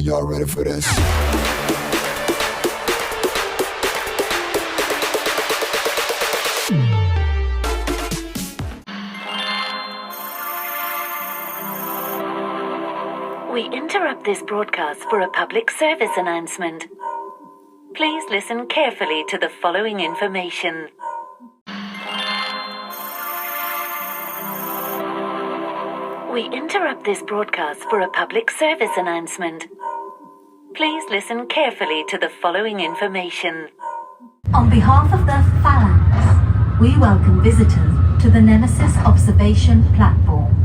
Are y'all ready for this? We interrupt this broadcast for a public service announcement. Please listen carefully to the following information. We interrupt this broadcast for a public service announcement. Please listen carefully to the following information. On behalf of the Phalanx, we welcome visitors to the Nemesis observation platform.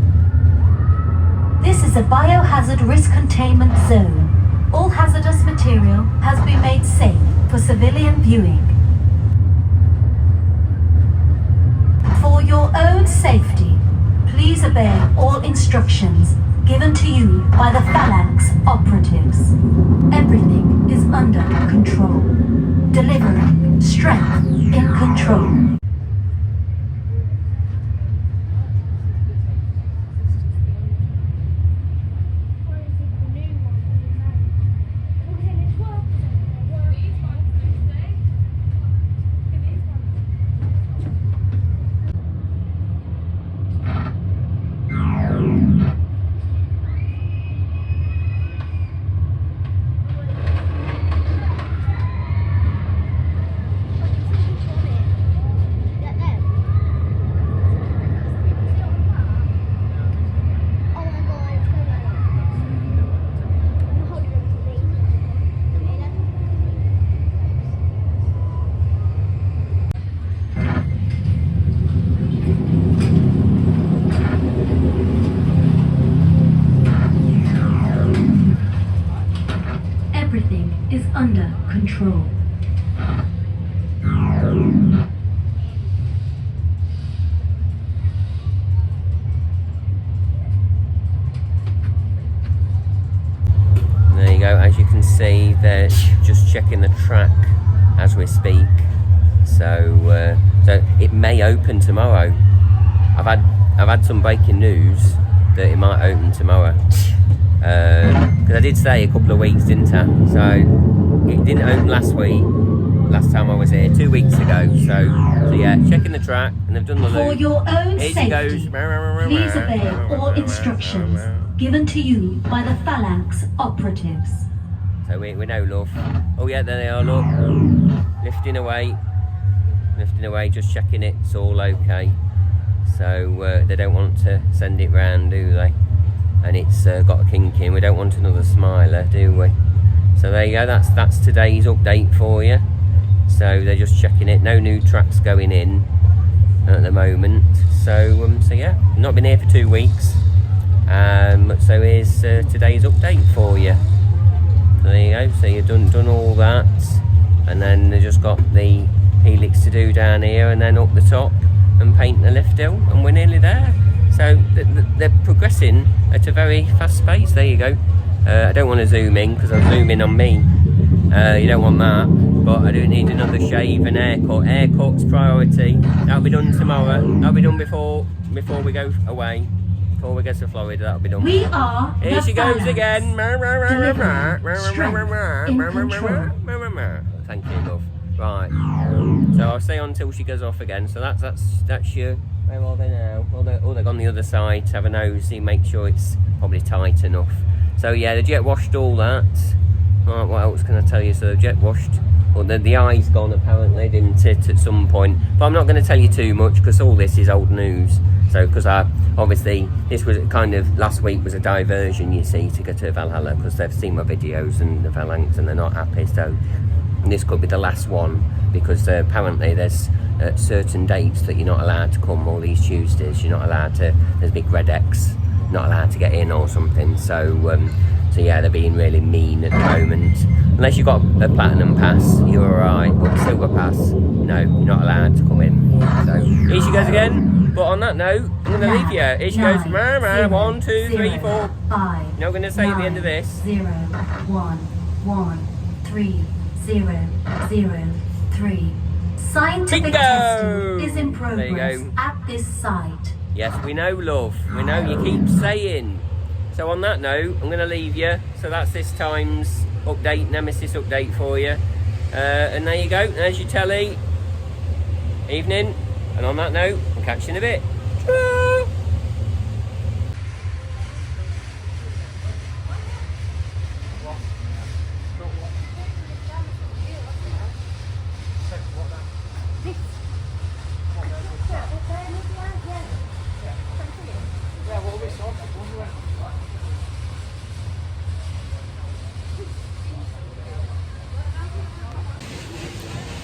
This is a biohazard risk containment zone. All hazardous material has been made safe for civilian viewing. For your own safety, please obey all instructions given to you by the Phalanx operatives. Everything is under control. Delivering strength in control. Everything is under control. There you go, as you can see, they're just checking the track as we speak. So it may open tomorrow. I've had some breaking news that it might open tomorrow. Because I did say a couple of weeks, didn't I? So it didn't open last time I was here, 2 weeks ago. So yeah, checking the track, and they've done the loop. For your own Here safety, goes. please obey all instructions given to you by the Phalanx operatives. So we know, love. Oh yeah, there they are, look. Lifting away, just checking it's all okay. So they don't want to send it round, do they? And it's got a kink in. We don't want another smiler, do we? So there you go, that's today's update for you. So they're just checking it. No new tracks going in at the moment. So yeah, not been here for 2 weeks. So here's today's update for you. So there you go. So you've done all that, and then they've just got the helix to do down here, and then up the top and paint the lift hill, and we're nearly there. So they're progressing at a very fast pace. There you go. I don't want to zoom in because I'm zooming on me. You don't want that. But I do need another shave and haircut. Haircut's priority. That'll be done tomorrow. That'll be done before we go away. Before we get to Florida, that'll be done. We are Here she goes again. Thank you, love. Right. So I'll stay on until she goes off again. So that's your. Where are they now? Oh, they've gone the other side to have a nosy, make sure it's probably tight enough. So yeah, the jet washed all that. Right, what else can I tell you? So the jet washed. Well, the eye's gone apparently, didn't it, at some point. But I'm not going to tell you too much because all this is old news. So, because obviously this was kind of, last week was a diversion, you see, to go to Valhalla because they've seen my videos and the Phalanx and they're not happy. So this could be the last one because apparently there's certain dates that you're not allowed to come. All these Tuesdays you're not allowed to, there's big red X, not allowed to get in or something. So yeah, they're being really mean at the moment. Unless you've got a platinum pass, you're alright, but silver pass, no, you're not allowed to come in. So here she goes again. But on that note, I'm going to leave you. Here she goes. 1, 2, 3, 4. Not going to say at the end of this. 0, 1, 1, 3, 0, 0, 3. Scientific Bingo! testing is in There you progress go. at this site. Yes, we know, love. We know you keep saying. So on that note, I'm going to leave you. So that's this time's update, Nemesis update for you. And there you go, there's your telly. Evening. And on that note, I'll catch you in a bit. Ta-ra!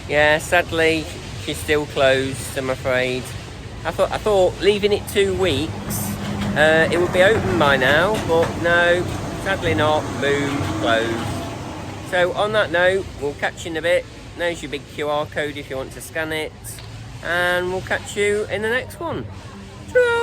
Yeah, sadly, she's still closed, I'm afraid. I thought leaving it 2 weeks, it would be open by now, but no, sadly not. Boom, closed. So on that note, we'll catch you in a bit. There's your big QR code if you want to scan it, and we'll catch you in the next one. Ta-ra!